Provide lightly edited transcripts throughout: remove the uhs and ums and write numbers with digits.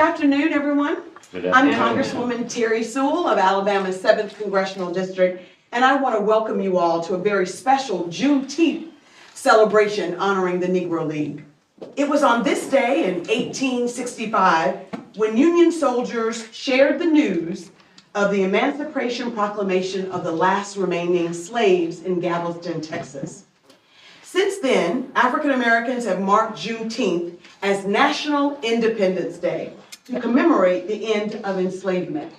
afternoon, everyone. Good I'm afternoon. Congresswoman Terri Sewell of Alabama's 7th Congressional District, and I want to welcome you all to a very special Juneteenth celebration honoring the Negro League. It was on this day in 1865 when Union soldiers shared the news of the Emancipation Proclamation of the last remaining slaves in Galveston, Texas. Since then, African Americans have marked Juneteenth as National Independence Day to commemorate the end of enslavement.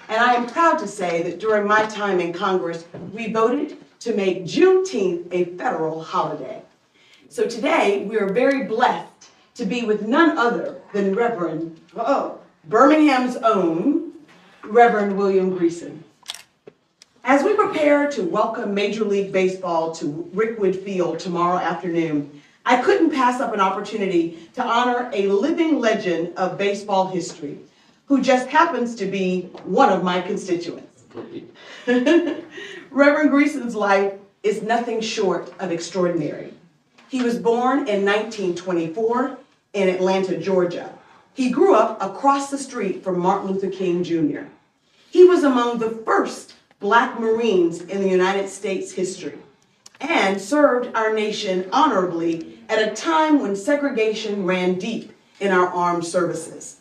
And I am proud to say that during my time in Congress, we voted to make Juneteenth a federal holiday. So today, we are very blessed to be with none other than Birmingham's own Reverend William Greason. As we prepare to welcome Major League Baseball to Rickwood Field tomorrow afternoon, I couldn't pass up an opportunity to honor a living legend of baseball history, who just happens to be one of my constituents. Reverend Greason's life is nothing short of extraordinary. He was born in 1924 in Atlanta, Georgia. He grew up across the street from Martin Luther King Jr. He was among the first Black Marines in the United States history and served our nation honorably at a time when segregation ran deep in our armed services.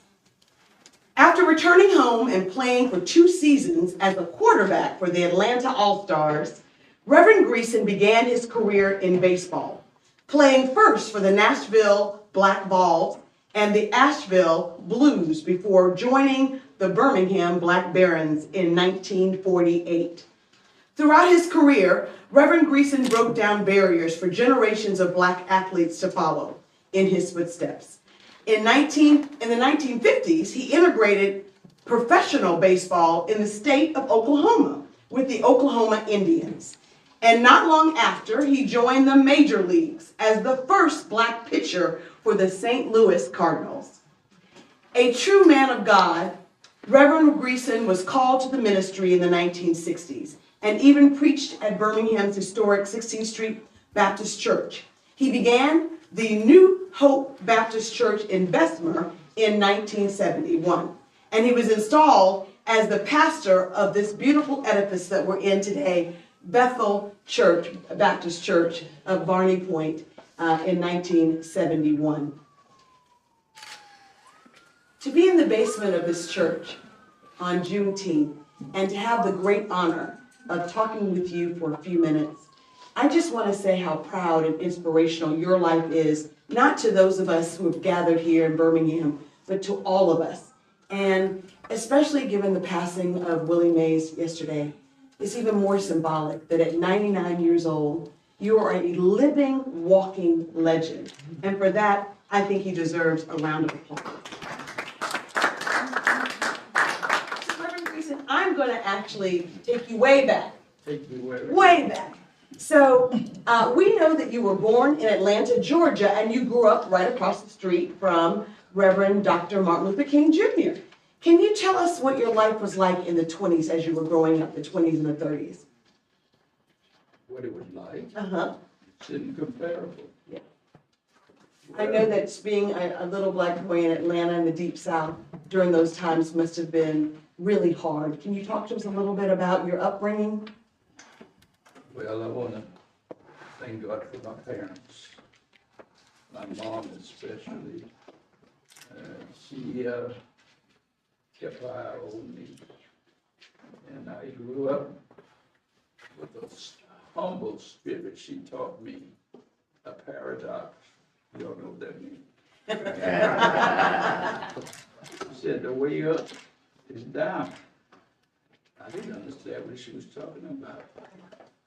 After returning home and playing for 2 seasons as a quarterback for the Atlanta All-Stars, Reverend Greason began his career in baseball, playing first for the Nashville Black Vols and the Asheville Blues before joining the Birmingham Black Barons in 1948. Throughout his career, Reverend Greason broke down barriers for generations of Black athletes to follow in his footsteps. In the 1950s, he integrated professional baseball in the state of Oklahoma with the Oklahoma Indians. And not long after, he joined the major leagues as the first Black pitcher for the St. Louis Cardinals. A true man of God, Reverend Greason was called to the ministry in the 1960s and even preached at Birmingham's historic 16th Street Baptist Church. He began the New Hope Baptist Church in Bessemer in 1971, and he was installed as the pastor of this beautiful edifice that we're in today, Bethel Church, Baptist Church of Barney Point, in 1971. To be in the basement of this church on Juneteenth and to have the great honor of talking with you for a few minutes, I just want to say how proud and inspirational your life is, not to those of us who have gathered here in Birmingham, but to all of us. And especially given the passing of Willie Mays yesterday, it's even more symbolic that at 99 years old, you are a living, walking legend. And for that, I think he deserves a round of applause. I'm going to actually take you way back. Way back. So we know that you were born in Atlanta, Georgia, and you grew up right across the street from Reverend Dr. Martin Luther King Jr. Can you tell us what your life was like in the 20s as you were growing up, the 20s and the 30s? What it was like? It's incomparable. Yeah. I know that being a little Black boy in Atlanta in the Deep South during those times must have been really hard. Can you talk to us a little bit about your upbringing? Well, I want to thank God for my parents. My mom especially. She kept her eye on me. And I grew up with a humble spirit. She taught me a paradox. You don't know what that means. She said, the way up is down. I didn't understand what she was talking about.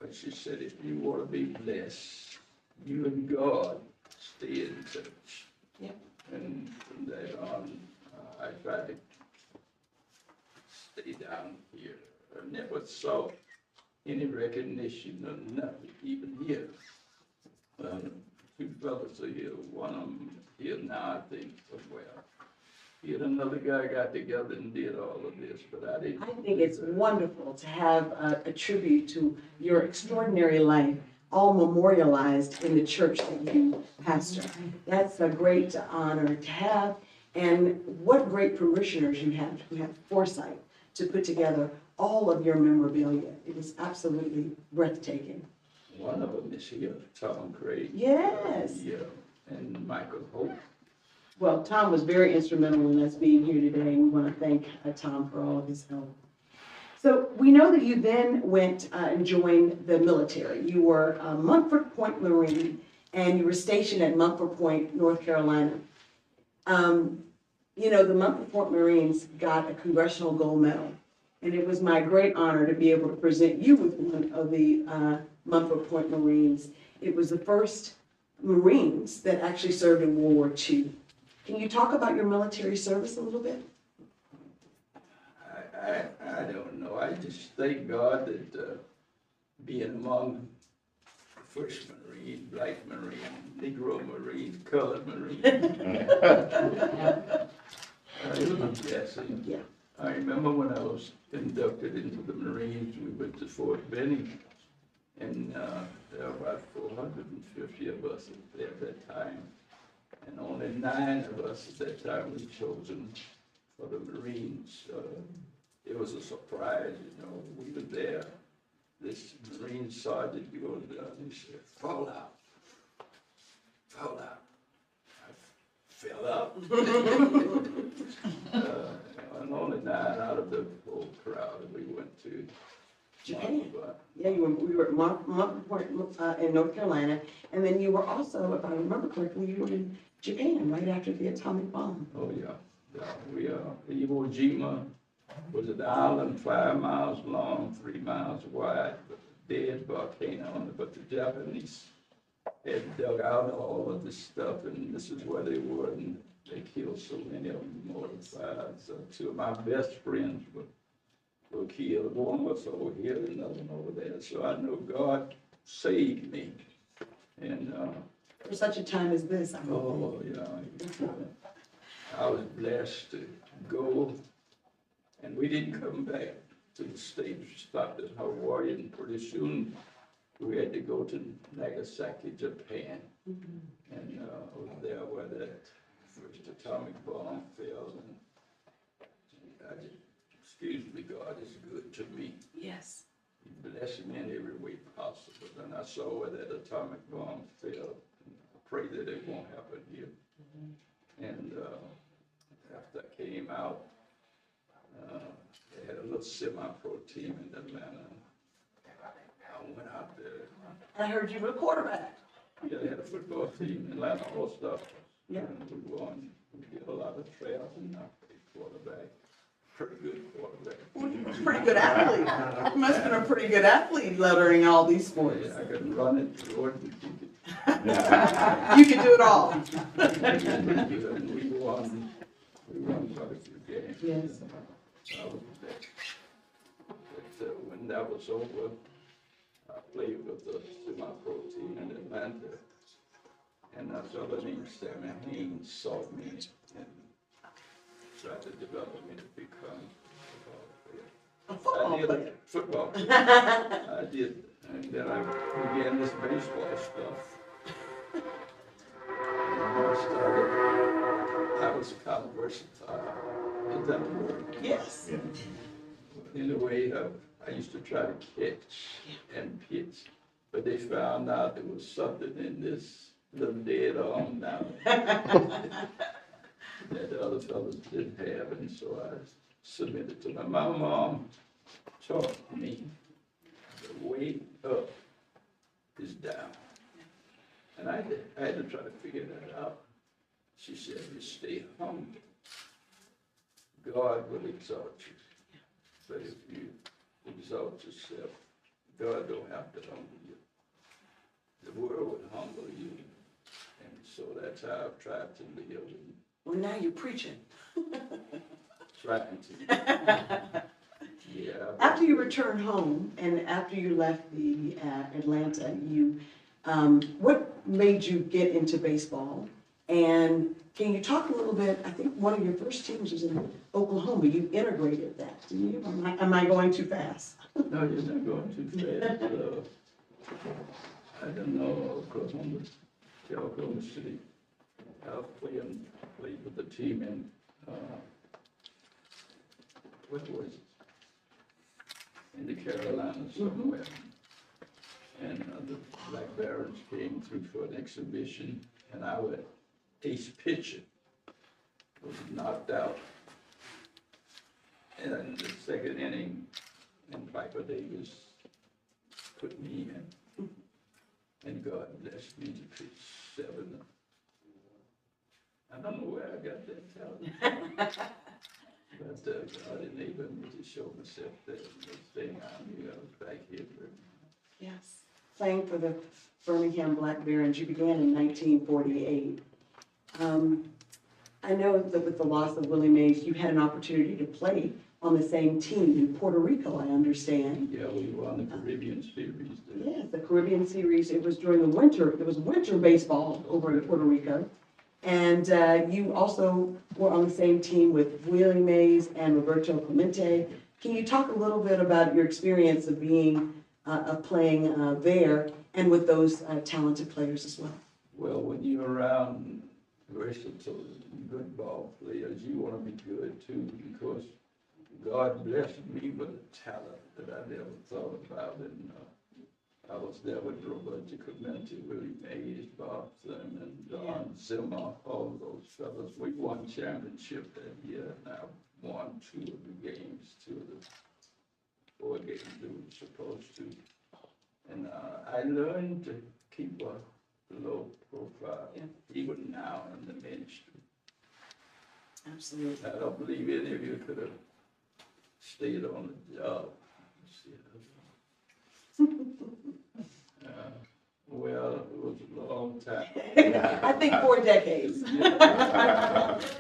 But she said, if you want to be blessed, you and God stay in church. Yep. And from that on, I tried to stay down here. I never saw any recognition of nothing, even here. 2 fellas are here, one of them here now, I think, somewhere. He and another guy got together and did all of this, but I didn't. I think it's wonderful to have a tribute to your extraordinary life all memorialized in the church that you pastor. That's a great honor to have. And what great parishioners you have who have foresight to put together all of your memorabilia. It is absolutely breathtaking. One of them is here, Tom Craig. Yes. Yeah, and Michael Hope. Well, Tom was very instrumental in us being here today, and we want to thank Tom for all of his help. So we know that you then went and joined the military. You were a Montford Point Marine, and you were stationed at Montford Point, North Carolina. You know, the Montford Point Marines got a Congressional Gold Medal, and it was my great honor to be able to present you with one of the Montford Point Marines. It was the first Marines that actually served in World War II. Can you talk about your military service a little bit? I don't know. I just thank God that being among the first Marine, Black Marine, Negro Marine, Colored Marine. It was a blessing. Yeah. I remember when I was inducted into the Marines, we went to Fort Benning, and there were about 450 of us there at that time. And only 9 of us at that time were chosen for the Marines. It was a surprise, you know. We were there. This Marine sergeant goes down, he said, "Fall out. Fall out." I fell out. And only 9 out of the whole crowd, and we went to Japan. Yeah, we were at Montford Point in North Carolina, and then you were also, if I remember correctly, you were in Japan right after the atomic bomb. Oh, yeah. We, Iwo Jima was an island 5 miles long, 3 miles wide, with a dead volcano on it, but the Japanese had dug out all of this stuff, and this is where they were, and they killed so many of them, more than 5. So 2 of my best friends were killed. One was over here, another one over there. So I know God saved me. And For such a time as this, I hope. oh yeah, I was blessed to go, and we didn't come back to the States. We stopped at Hawaii, and pretty soon we had to go to Nagasaki, Japan. And I was there where that first atomic bomb fell, and I just, excuse me, God is good to me. Yes. He blessed me in every way possible. And I saw where that atomic bomb fell. I pray that it won't happen here. And after I came out, they had a little semi-pro team in Atlanta. I went out there. I heard you were a quarterback. Yeah, they had a football team in Atlanta All-Star. Yeah. And we won. We did a lot of trials, and I played quarterback. Pretty good quarterback. Well, you were a pretty good athlete. You must have been a pretty good athlete learning all these sports. Yeah, I could run it, throw it, and kick it. You can do it all. And we won quite a few games. Yes. I was there. But when that was over, I played with the semi-pro team in Atlanta. And a fellow named Sammy Haynes saw me and tried to develop me to become A football I player. did football player. I did. And then I began this baseball stuff. I was kind of versatile. Is that the word? Yes. In a way, I used to try to catch and pitch, but they found out there was something in this little dead arm now that the other fellows didn't have, and so I submitted to them. My mom taught me the way up is down. And I had to try to figure that out. She said, you stay humble, God will exalt you. But if you exalt yourself, God don't have to humble you. The world would humble you. And so that's how I've tried to live. Well, now you're preaching. Trying to. Yeah. After you returned home and after you left the Atlanta, you what made you get into baseball? And can you talk a little bit? I think one of your first teams was in Oklahoma. You integrated that, didn't you? Am I going too fast? No, you're not going too fast. I don't know Oklahoma City. I was played with the team in, what was it? In the Carolinas somewhere. And the Black Barons came through for an exhibition, and our ace pitcher was knocked out. And in the second inning, and Piper Davis put me in. And God blessed me to pitch 7. I don't know where I got that talent. But God enabled me to show myself that thing I knew I was back here. Yes. Playing for the Birmingham Black Barons, you began in 1948. I know that with the loss of Willie Mays, you had an opportunity to play on the same team in Puerto Rico, I understand. Yeah, we won the Caribbean Series there. Yes, the Caribbean Series. It was during the winter. It was winter baseball over in Puerto Rico. And you also were on the same team with Willie Mays and Roberto Clemente. Can you talk a little bit about your experience of being, of playing there and with those talented players as well? Well, when you're around versatile, good ball players, you want to be good too, because God blessed me with a talent that I never thought about. And I was there with Roberto Clemente, Willie Mays, Bob Thurman, Don Zimmer, all of those fellas. We won championship that year, and I won 2 of the games, 2 of the 4 games we were supposed to. And I learned to keep a low profile, even now in the ministry. Absolutely. I don't believe any of you could have stayed on the job. Well, it was a long time. I think 4 decades.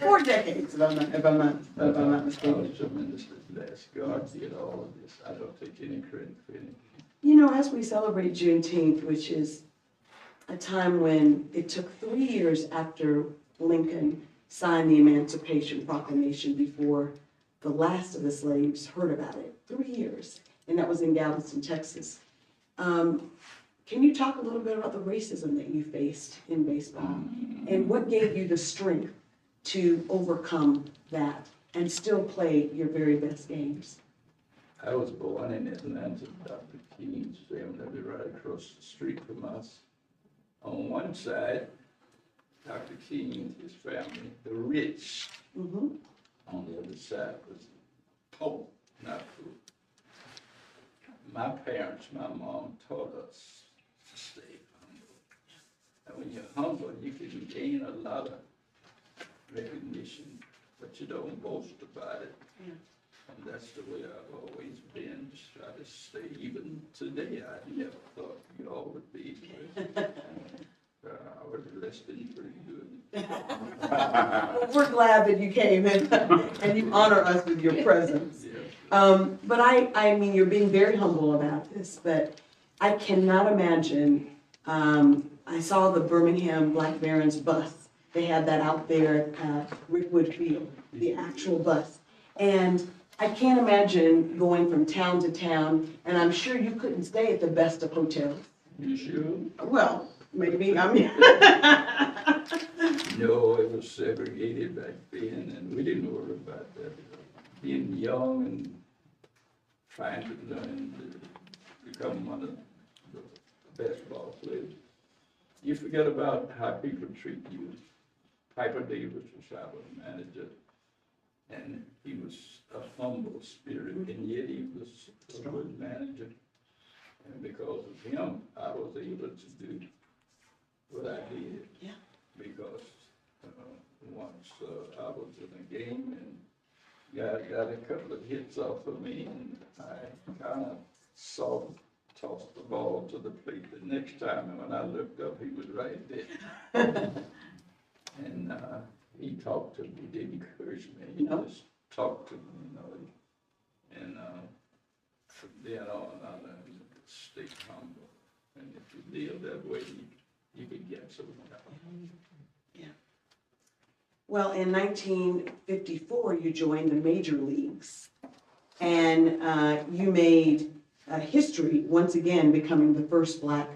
4 decades, if I'm not mistaken. I was tremendously blessed. God did all of this. I don't take any credit for anything. You know, as we celebrate Juneteenth, which is a time when it took 3 years after Lincoln signed the Emancipation Proclamation before the last of the slaves heard about it. 3 years, and that was in Galveston, Texas. Can you talk a little bit about the racism that you faced in baseball and what gave you the strength to overcome that and still play your very best games? I was born in Atlanta. Dr. King's family right across the street from us. On one side, Dr. King and his family, the rich. Mm-hmm. On the other side was poor, not poor. My parents, my mom taught us to stay humble. And when you're humble, you can gain a lot of recognition, but you don't boast about it. Yeah. And that's the way I've always been, just try to stay. Even today, I never thought you all would be here. I was listening pretty good. Well, we're glad that you came and you honor us with your presence. Yeah. But I mean, you're being very humble about this, but I cannot imagine, I saw the Birmingham Black Barons bus. They had that out there at Rickwood Field, the actual bus. And I can't imagine going from town to town, and I'm sure you couldn't stay at the best of hotels. You sure? Well, maybe, I mean. No, it was segregated back then, and we didn't worry about that. Being young and trying to learn to become one of the best ball players, you forget about how people treat you. Piper Davis was our manager, and he was a humble spirit, and yet he was a good manager. And because of him, I was able to do what I did. Yeah. Because once I was in a game and got a couple of hits off of me, and I kind of tossed the ball to the plate the next time, and when I looked up, he was right there. And he talked to me, he didn't curse me, he just talked to me, you know. And from then on, I learned to stay humble. And if you live that way, you can get somewhere. Yeah. Well, in 1954, you joined the major leagues, and you made history once again, becoming the first black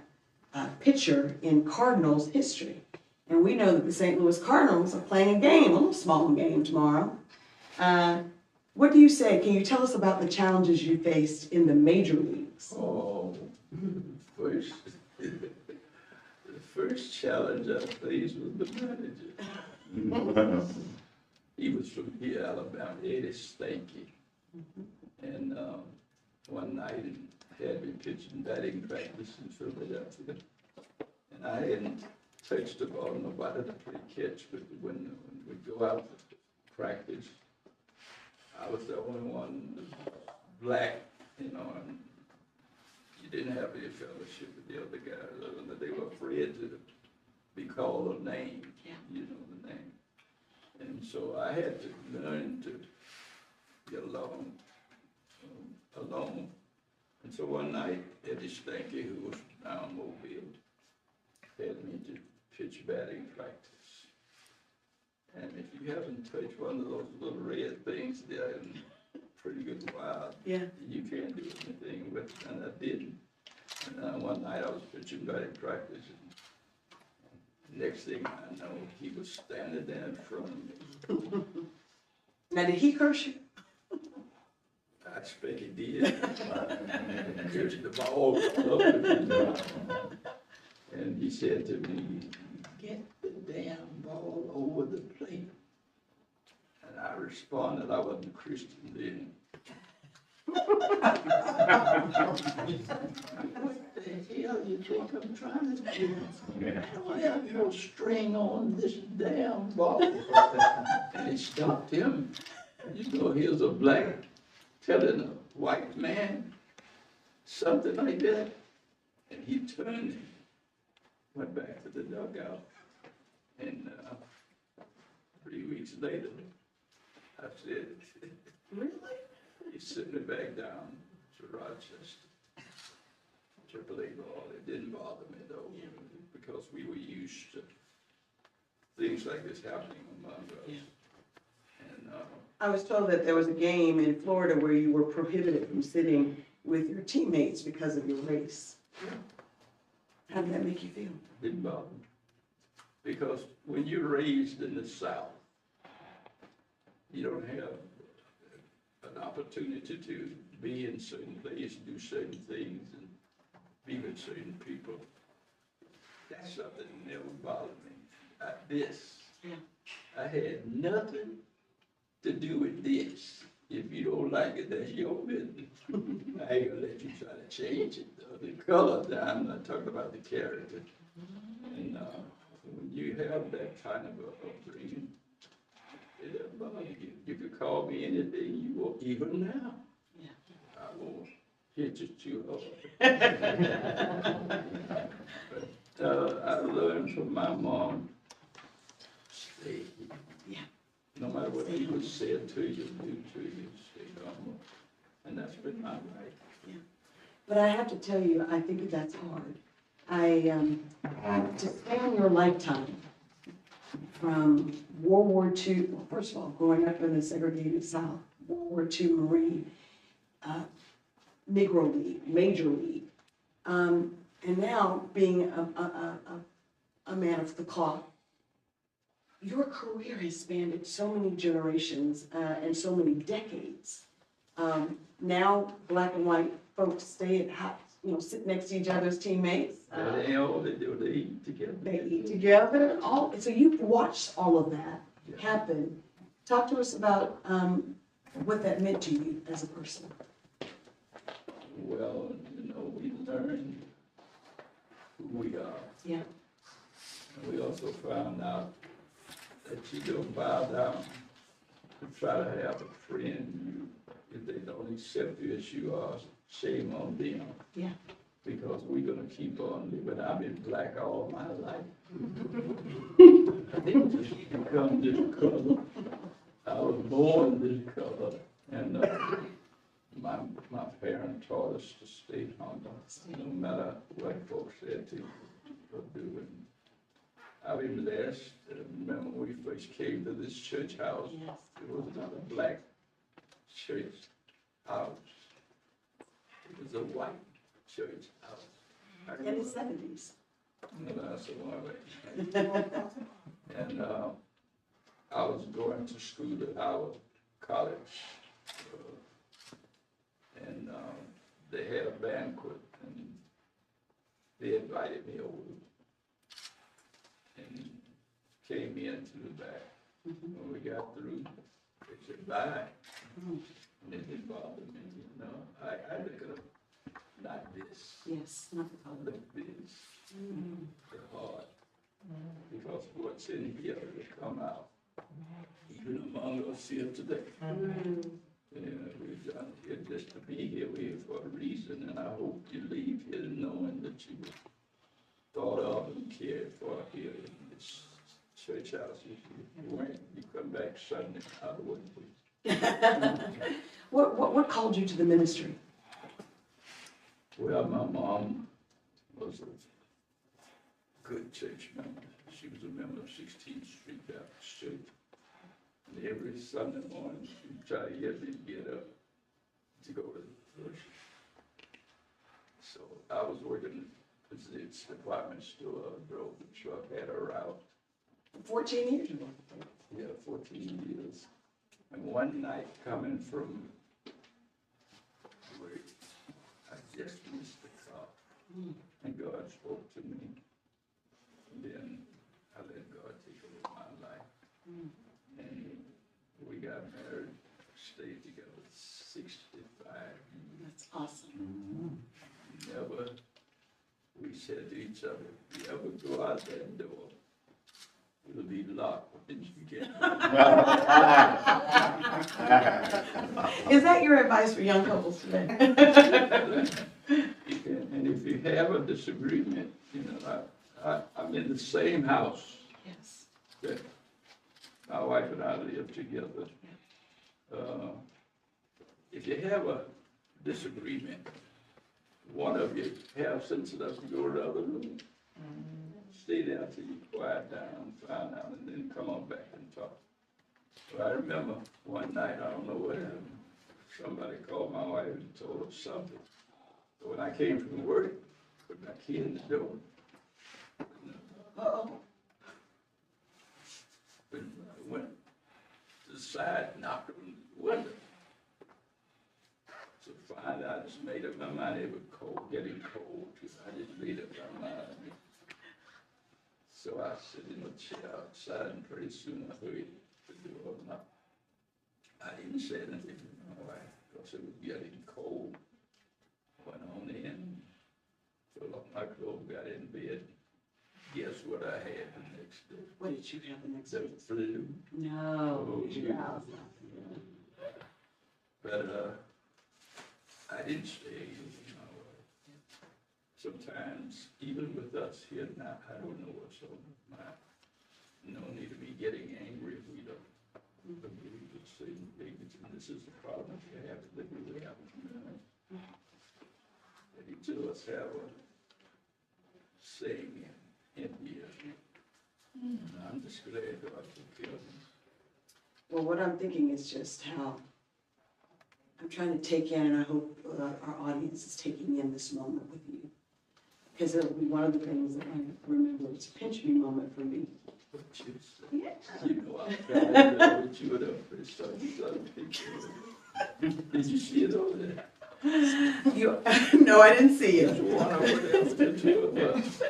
pitcher in Cardinals history. And we know that the St. Louis Cardinals are playing a game, a little small game tomorrow. What do you say? Can you tell us about the challenges you faced in the major leagues? Oh, first, the first challenge I faced was the manager. He was from here, Alabama, Eddie Stanky. And one night he had me pitching batting practice in Philadelphia. And I hadn't touched the ball, nobody to play catch, but when we go out to practice, I was the only one black, you know, and you didn't have any fellowship with the other guys, other than they were afraid to be called a name, you know the name. And so I had to learn to get along alone. And so one night, Eddie Stanky, who was down Mobile, had me to pitch batting practice. And if you haven't touched one of those little red things there in a pretty good while, you can't do anything with it, and I didn't. And one night I was pitching batting practice, and next thing I know, he was standing there in front of me. Now, did he curse you? I expect he did. Cursed the ball up, and he said to me, "Get the damn ball over the plate." And I responded, I wasn't a Christian then. What the hell you think I'm trying to do? I don't have no string on this damn ball. And it stopped him. You know, here's a black telling a white man something like that. And he turned and went back to the dugout. And 3 weeks later, I said, Really? he sent me back down to Rochester. AAA ball. It didn't bother me though, because we were used to things like this happening among us. And I was told that there was a game in Florida where you were prohibited from sitting with your teammates because of your race. How did that make you feel? didn't bother me. Because when you're raised in the South, you don't have an opportunity to be in certain places, do certain things, and be with certain people. That's something that never bothered me. I had nothing to do with this. If you don't like it, that's your business. I ain't gonna let you try to change it, though. The color, I'm not talking about the character. And when you have that kind of upbringing, it doesn't bother you. You could call me anything you want, even now. I won't hit you too hard. But I learned from my mom, stay here. No matter what people said to you, do to you, stay humble. And that's been my life. But I have to tell you, I think that's hard. To span your lifetime from World War II, well, first of all, growing up in the segregated South, World War II Marine, Negro League, Major League, and now being a man of the cloth. Your career has spanned so many generations and so many decades. Now, black and white folks stay at house, sit next to each other's teammates. They all they do, they eat together. They eat together. So you've watched all of that happen. Talk to us about what that meant to you as a person. Well, we learn who we are. Yeah. And we also found out that you don't bow down to try to have a friend. If they don't accept you as you are, shame on them. Yeah. Because we're going to keep on living. I've been black all my life. I didn't just become this color. I was born this color. And my parents taught us to stay humble, no matter what folks said to or do. And I've been blessed. Remember when we first came to this church house, it was not a black church house. It was a white church house. In the 70s. And I said, all right. And I was going to school at Howard College. And they had a banquet, and they invited me over and came into the back. When we got through, they said, bye. And it didn't bother me, you know. I look at them like this. Yes, not the color. Like this. The heart. Because what's in here will come out. Even among us here today. We're done here just to be here. We're here for a reason, and I hope you leave here knowing that you were thought of and cared for here in this church house. If you weren't, you come back Sunday, I wouldn't be. What called you to the ministry? Well, my mom was a good church member. She was a member of 16th Street Baptist Church. And every Sunday morning, she'd try to get me to get up to go to church. So I was working at this department store, drove the truck, had a route. 14 years ago. Yeah, 14 years. And one night coming from work, I just missed the car. And God spoke to me. And then I let God take over my life. And we got married, stayed together 65 years. That's awesome. Never, we said to each other, if you ever go out that door, it'll be locked when you get Is that your advice for young couples today? And if you have a disagreement, you know, I'm in the same house Yes. that my wife and I live together. If you have a disagreement, one of you have sense enough to go to the other room. Stay there till you quiet down, find out, and then come on back and talk. But I remember one night, I don't know what happened, somebody called my wife and told her something. So when I came from work, put my key in the door. Uh-oh. But I went to the side, knocked on the window. So finally, I just made up my mind. It was cold, getting cold. I just made up my mind. So I sit in the chair outside, and pretty soon I heard the door knock. I didn't say anything to my wife because it was getting cold. Went on in, filled up my clothes, got in bed. Guess what I had the next day? What did you have the next The day? flu. No. Oh, Yeah. But I didn't stay, you know. Sometimes, even with us here now, I don't know what's on my mind. No need to be getting angry if we don't agree with certain things. And this is the problem we have that we have. And each of us have a saying in here. And I'm just glad God took care of me. Well, what I'm thinking is just how I'm trying to take in, and I hope our audience is taking in this moment with you. Because it'll be one of the things that I remember. It's a pinch me moment for me. But you Yeah. know, I'm trying to with you the first time you got a picture. Did you see it over there? You, no, I didn't see There's it. one over there with the two of us.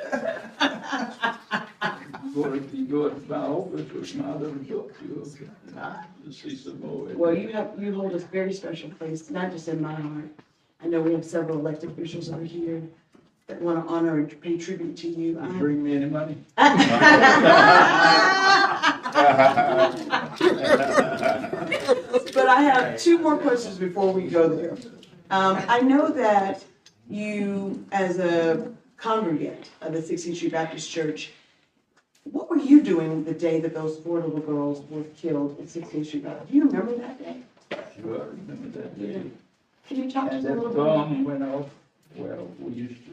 You go to my office with my little book, you'll see some more. Well, you hold a very special place, not just in my heart. I know we have several elected officials over here that want to honor and pay tribute to you. Bring me any money? But I have two more questions before we go there. I know that you, as a congregant of the 16th Street Baptist Church, what were you doing the day that those 4 little girls were killed at 16th Street Baptist? Do you remember that day? Sure, I remember that day. Can you talk to us And a that little bomb went off, well, we used to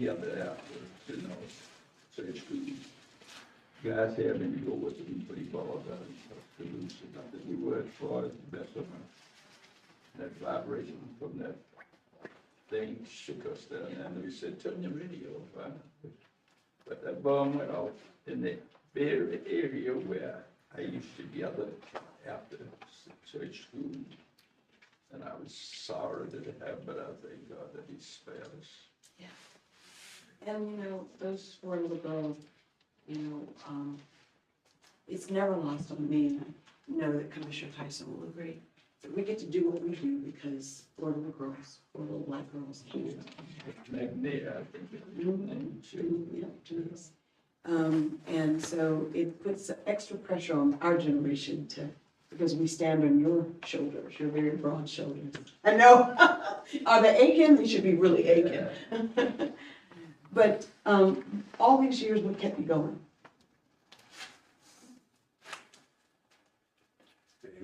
gather after, you know, church school. Guys had me to go with them and play ball down to lose it. I think we were as far as the best of them. That vibration from that thing shook us down there, and we said, turn the radio off. But that bomb went off in the very area where I used to gather after church school. And I was sorry that it happened, but I thank God that he spared us. Yeah. And, you know, those four little girls, you know, it's never lost on me, and I know that Commissioner Tyson will agree, that we get to do what we do because four little girls, four little black girls. McNair, I think it was named too. Yeah, Janice. And so it puts extra pressure on our generation because we stand on your shoulders, your very broad shoulders. I know, are they aching? They should be really aching. But all these years, what kept you going?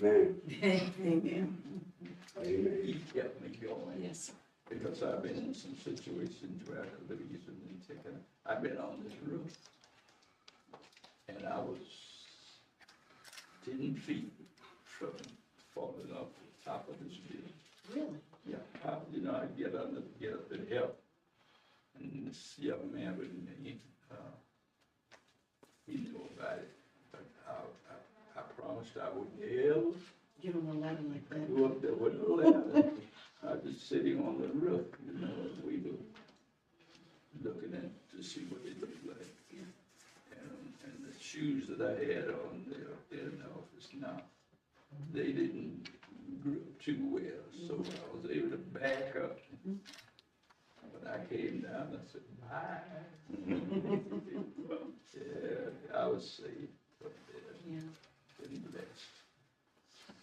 Amen. Amen. Amen. He kept me going. Yes. Because I've been in some situations where I could have easily taken, I've been on this roof. And I was 10 feet from falling off the top of this building. Really? Yeah, you know, I get up and help. And this young man with me, he knew about it. But I promised I would never Give them a ladder like that. go up there with a ladder. I was just sitting on the roof, you know, as we were looking at to see what it looked like. And the shoes that I had on there in the office now, they didn't grip too well, so I was able to back up. When I came down, I said, bye. Yeah, I was saved from there. Yeah. Been blessed.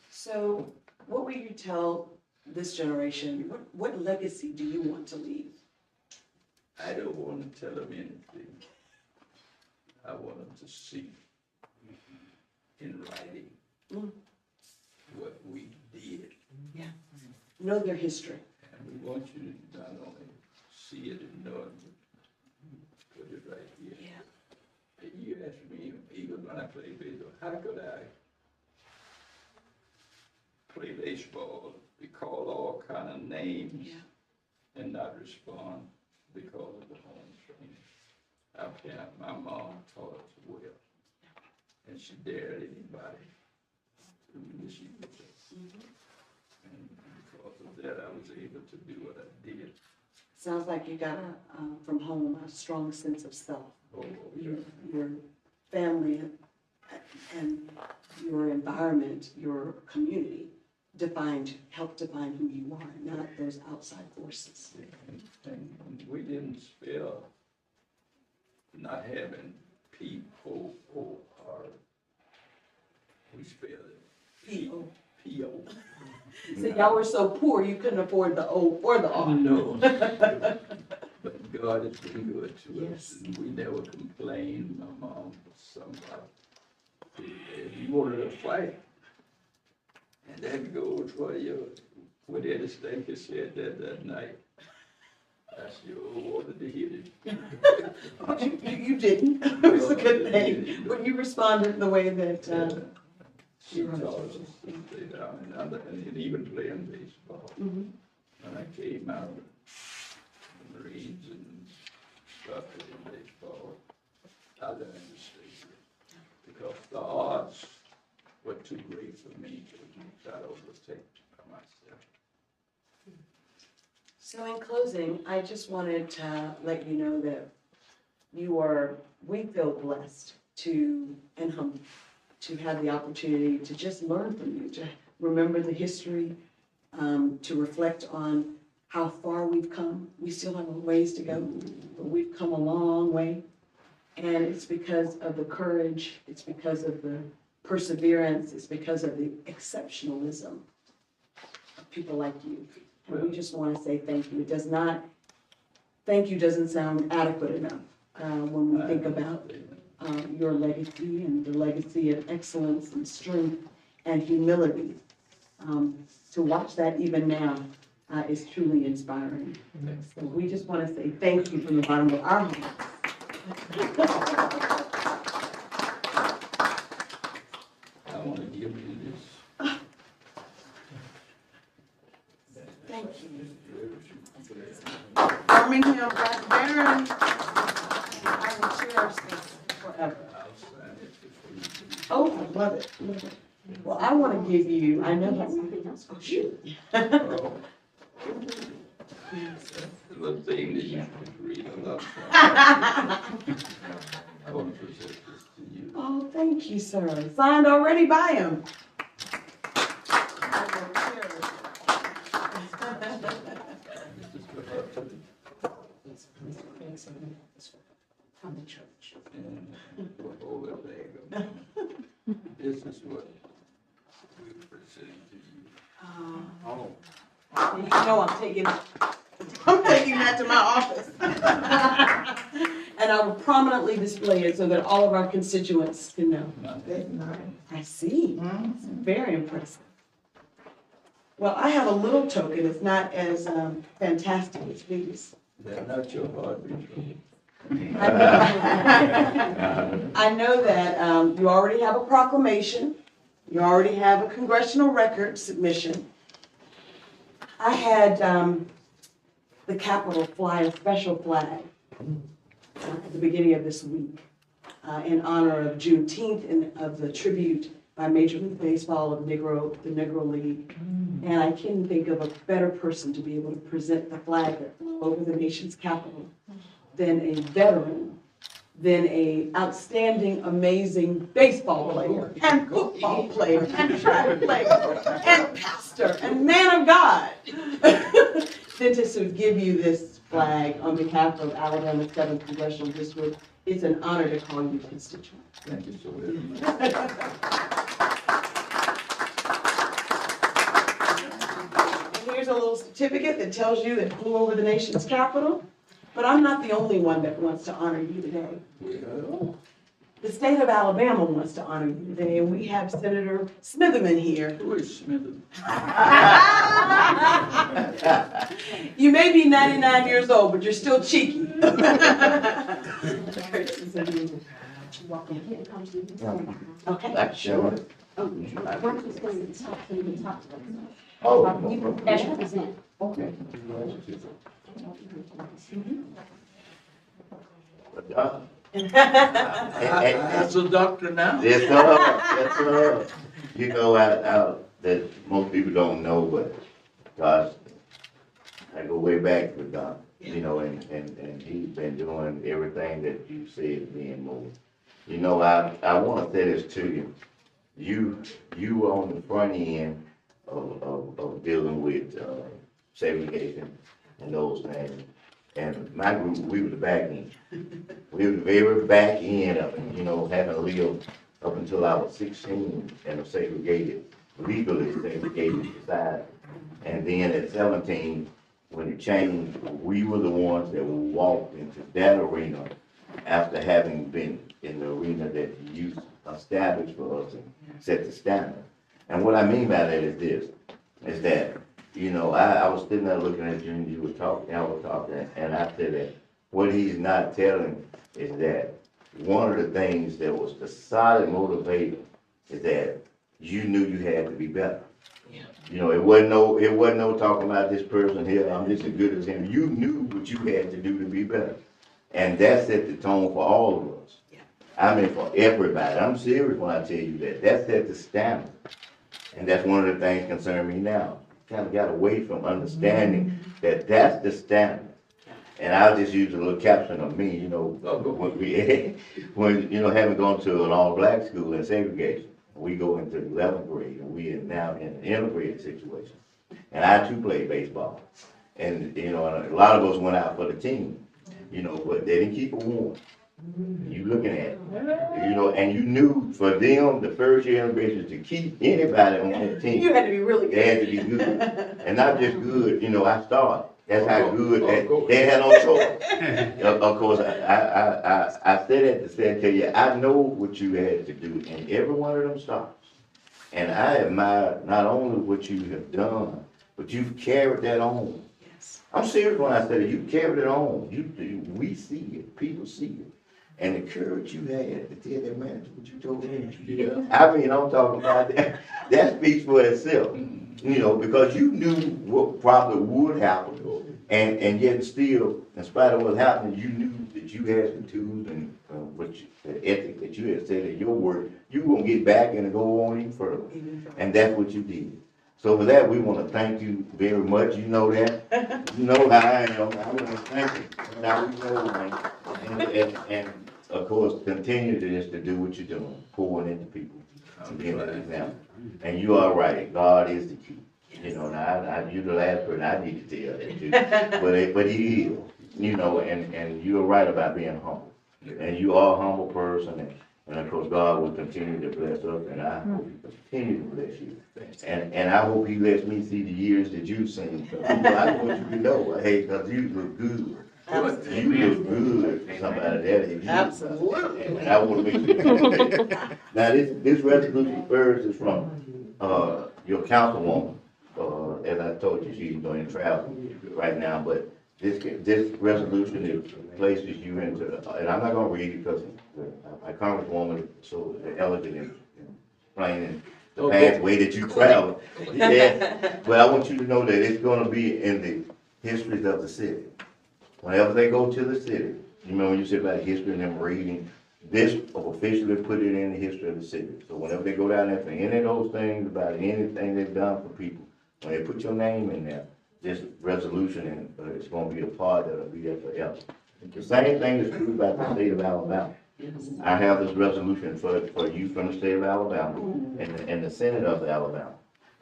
So what would you tell this generation? What legacy do you want to leave? I don't want to tell them anything. I want them to see in writing what we did. Yeah. Know their history. And we want you to not only see it and know it, but put it right here. Yeah. And you ask me, even when I play baseball, how could I play baseball, be called all kind of names, and not respond because of the home training? My mom taught us well, and she dared anybody to misuse us. And because of that, I was able to do what I did. Sounds like you got from home a strong sense of self. Oh, yeah. Your family and your environment, your community helped define who you are, not those outside forces. And we didn't spell not having P-O-O-R. We spelled it P-O. P-O. So y'all were so poor you couldn't afford the O or the R. No. But God has been good to us. Yes. And we never complained. My mom was somebody. If you wanted to fight, and that goes for you. What Eddie Stanker said that night. I sure wanted to hear it. You didn't. It was a good thing. But you responded the way that She taught us to stay down and even playing baseball. When I came out of the Marines and started in baseball, I learned to stay here. Because the odds were too great for me to try to overtake by myself. So in closing, I just wanted to let you know that we feel blessed and humbled to have the opportunity to just learn from you, to remember the history, to reflect on how far we've come. We still have a ways to go, but we've come a long way. And it's because of the courage, it's because of the perseverance, it's because of the exceptionalism of people like you. And we just want to say thank you. Thank you doesn't sound adequate enough when we think about your legacy and the legacy of excellence and strength and humility. To watch that even now is truly inspiring. So we just want to say thank you from the bottom of our hearts. I want to give you this. Thank you. Birmingham Black Veteran. I will cherish this forever. Oh, I love it. Love it. Well, I want to give you, I know that's something else. Oh, shoot. The thing that you should read aloud. I want to present this to you. Oh, thank you, sir. Signed already by him. I will cherish it. From the church. And hold it there. This is what we're presenting to you. Oh. You know I'm taking that to my office. And I will prominently display it so that all of our constituents can know. I see. It's very impressive. Well, I have a little token. It's not as fantastic as these. They're not your heartbeat. I know that you already have a proclamation. You already have a congressional record submission. I had the Capitol fly a special flag at the beginning of this week in honor of Juneteenth and of the tribute by Major League Baseball of Negro, the Negro League. And I couldn't think of a better person to be able to present the flag over the nation's capital than a veteran, than a outstanding, amazing baseball player, and football player, and track player, and pastor, and man of God, than to sort of give you this flag on behalf of Alabama's 7th Congressional District. It's an honor to call you constituent. Thank you so very much. And here's a little certificate that tells you that flew over the nation's capital. But I'm not the only one that wants to honor you today. The state of Alabama wants to honor you today, and we have Senator Smitherman here. Who is Smitherman? You may be 99 years old, but you're still cheeky. Okay. That's sure. Okay. That's a doctor now? Yes, sir. Yes, sir. You know, that most people don't know, but gosh, I go way back with God, you know, and he's been doing everything that you see is being moved. You know, I want to say this to you. You were on the front end of dealing with segregation and those things. And my group, we were the back end. We were the very back end of it, you know, having lived up until I was 16 in a legally segregated society. And then at 17, when it changed, we were the ones that walked into that arena after having been in the arena that you established for us and set the standard. And what I mean by that is this, is that, you know, I was sitting there looking at you and you were talking, I was talking, and I said that what he's not telling is that one of the things that was the solid motivator is that you knew you had to be better. Yeah. You know, it wasn't no talking about this person here, I'm just as good as him. You knew what you had to do to be better. And that set the tone for all of us. Yeah. I mean, for everybody. I'm serious when I tell you that. That set the standard. And that's one of the things concerning me now. Kind of got away from understanding that that's the standard. And I'll just use a little caption of me, you know, when you know, having gone to an all-black school in segregation, we go into 11th grade, and we are now in an integrated situation. And I too played baseball, and you know, a lot of us went out for the team, you know, but they didn't keep it warm. You looking at it, you know, and you knew for them the first year integration to keep anybody on that team. You had to be really good. They had to be good, and not just good. You know, I started. That's how good they had no choice. Of course, I said that to say, tell you, I know what you had to do in every one of them stops, and I admire not only what you have done, but you've carried that on. Yes. I'm serious when I say that you carried it on. We see it. People see it. and the courage you had to tell that manager what you told him. Yeah. I mean, I'm talking about that. That speaks for itself, you know, because you knew what probably would happen, and yet still, in spite of what happened, you knew that you had the tools and the ethic that you had said in your work, you were gonna get back and go on even further, and that's what you did. So for that, we want to thank you very much. You know that. You know how I am. I want to thank you. Now we know, man. And of course, continue to do what you're doing, pouring into people. And you are right. God is the key. You know, now you're the last person I need to tell that to. But He is. You know, and you're right about being humble. And you are a humble person. And of course, God will continue to bless us, and I hope He continue to bless you. And I hope He lets me see the years that you've seen. I want you to know, hey, because you look good. Absolutely. You look good. Somebody that. Absolutely. And I want to make sure. Now, this resolution first is from your councilwoman. As I told you, she's going to travel right now, but this resolution is places you into, and I'm not gonna read it because my congresswoman is so elegant in explaining the pathway that you travel. Yeah, but I want you to know that it's gonna be in the histories of the city. Whenever they go to the city, you know, when you say about history and them reading, this officially put it in the history of the city. So whenever they go down there for any of those things about anything they've done for people, when they put your name in there, this resolution, and it's gonna be a part that'll be there forever. The same thing is true about the state of Alabama. I have this resolution for you from the state of Alabama and the Senate of Alabama.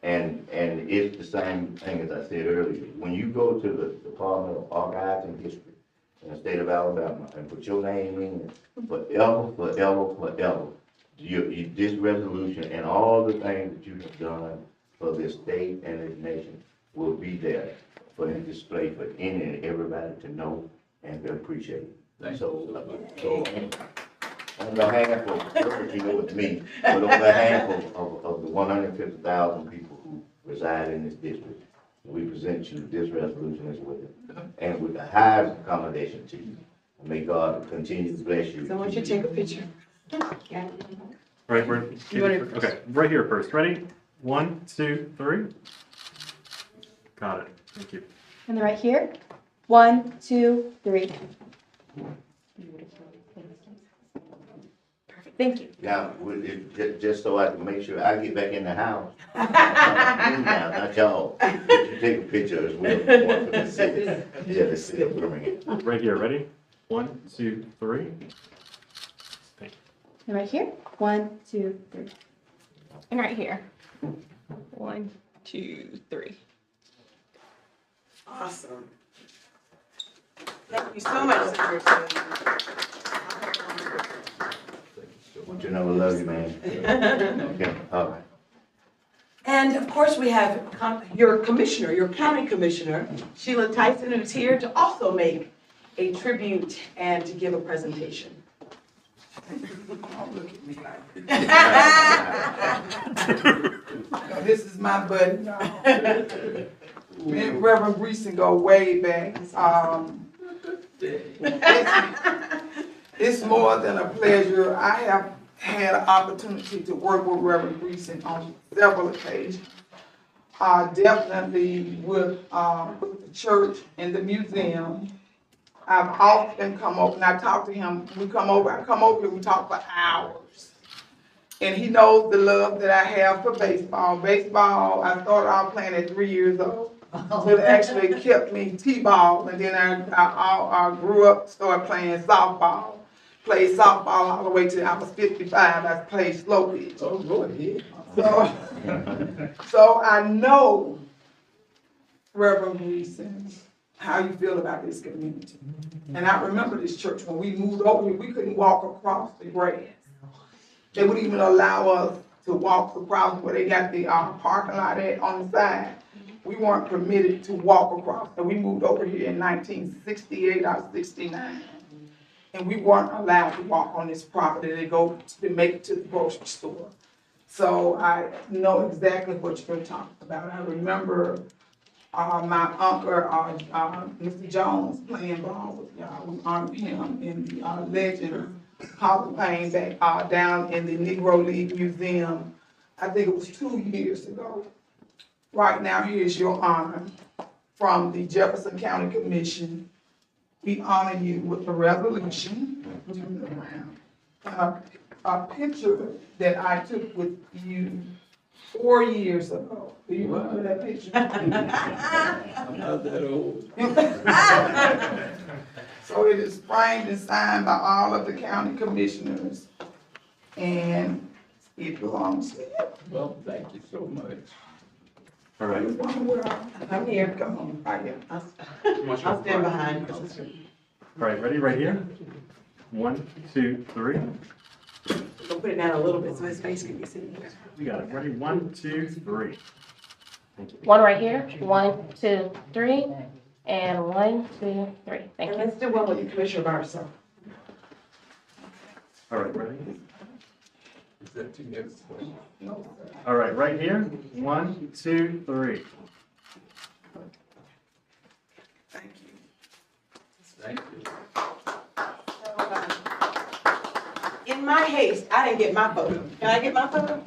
And it's the same thing as I said earlier. When you go to the Department of Archives and History in the state of Alabama and put your name in it, forever, this resolution and all the things that you have done for this state and this nation will be there for the display for any and everybody to know and to appreciate. So on behalf of, you know it's me, but on behalf of the 150,000 people who reside in this district, we present you this resolution as well, and with the highest accommodation to you. May God continue to bless you. So I want you to take a picture. Right, You wanna- okay, right here first. Ready? 1, 2, 3. Got it. Thank you. And then right here. 1, 2, 3. Perfect. Thank you. Now, just so I can make sure I get back in the house. Now, not y'all. You take a picture as well. One for the city. Yeah, the city of Birmingham. Right here. Ready? 1, 2, 3. Thank you. And right here. 1, 2, 3. And right here. 1, 2, 3. Awesome. Thank you so much, Secretary. Want you to know I love you, man. Okay, all right. And of course, we have your commissioner, your county commissioner, Sheila Tyson, who's here to also make a tribute and to give a presentation. Don't look at me like this. This is my buddy. Me and Reverend Greason go way back. It's more than a pleasure. I have had an opportunity to work with Reverend Greason on several occasions. Definitely with the church and the museum. I've often come over and I talk to him. I come over here, we talk for hours. And he knows the love that I have for baseball. Baseball, I started out playing at 3 years old. So it actually kept me T-ball. And then I grew up, started playing softball. Played softball all the way till I was 55. I played slow pitch. Oh, go ahead. So I know, Reverend Greason, how you feel about this community. And I remember this church, when we moved over here, we couldn't walk across the grass. They wouldn't even allow us to walk across where they got the parking lot at on the side. We weren't permitted to walk across. And we moved over here in 1968 or 69. And we weren't allowed to walk on this property to make it to the grocery store. So I know exactly what you're talking about. I remember my uncle, Mr. Jones, playing ball with y'all. We honored him in the legend Hall of Fame that, down in the Negro League Museum, I think it was 2 years ago. Right now, here's your honor from the Jefferson County Commission. We honor you with a resolution. Turn it around. A picture that I took with you 4 years ago. Do you remember that picture? I'm not that old. So it is framed and signed by all of the county commissioners, and it belongs to you. Well, thank you so much. All right. I'm here. Come on, right here. I'll stand behind. All right, ready, right here? 1, 2, 3. I'll put it down a little bit so his face can be seen. We got it. Ready, 1, 2, 3. One right here. 1, 2, 3. And 1, 2, 3. Thank And you. let's do one with the Commissioner by herself. All right, ready? Is that too heavy? No, All right, right here? 1, 2, 3. thank you. Thank you. In my haste, I didn't get my photo. Can I get my photo?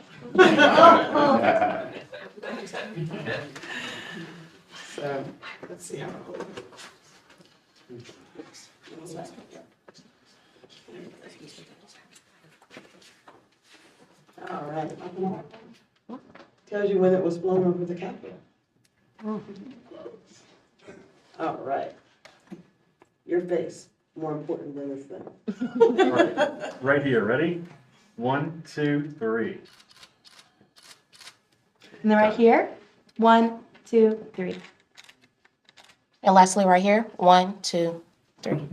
So, let's see how it goes. All right. Tells you when it was flown over the Capitol. All right. Your face, more important than this thing. All right, right here, ready? 1, 2, 3. And then right here. 1, 2, 3. And lastly, right here. 1, 2, 3.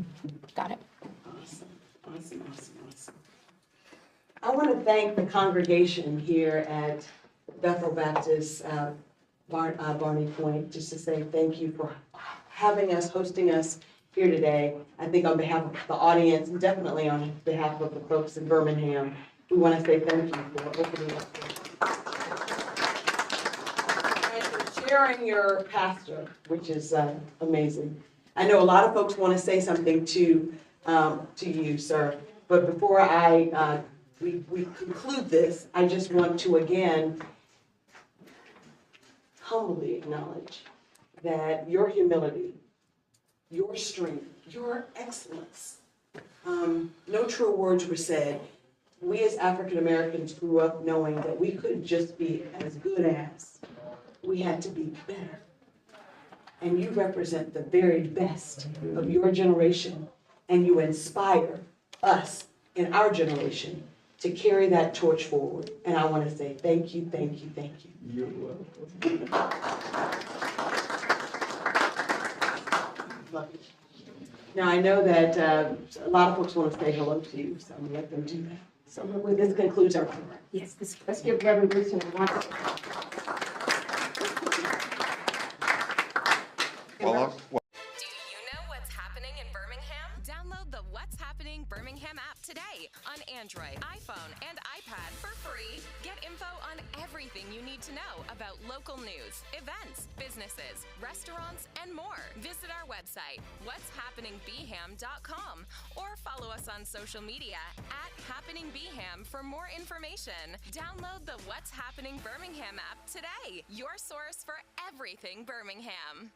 Got it. Awesome, awesome, awesome, awesome. I want to thank the congregation here at Bethel Baptist Barney Point, just to say thank you for having us, hosting us here today. I think on behalf of the audience, and definitely on behalf of the folks in Birmingham, we want to say thank you for opening up. And for sharing your pastor, which is amazing. I know a lot of folks want to say something to you, sir, but before we conclude this, I just want to again humbly acknowledge that your humility, your strength, your excellence, no true words were said. We as African Americans grew up knowing that we couldn't just be as good as, we had to be better. And you represent the very best of your generation, and you inspire us in our generation to carry that torch forward. And I want to say thank you, thank you, thank you. You're welcome. Love you. Now, I know that a lot of folks want to say hello to you, so I'm going to let them do that. So this concludes our program. Yes, let's give Reverend Greason a round. Do you know what's happening in Birmingham? Download the What's Happening Birmingham app today on Android, iPhone, and iPad for free. Get info on everything you need to know about local news, events, businesses, restaurants, and more. Visit our website, what'shappeningbham.com, or follow us on social media at HappeningBham for more information. Download the What's Happening Birmingham app today, your source for everything Birmingham.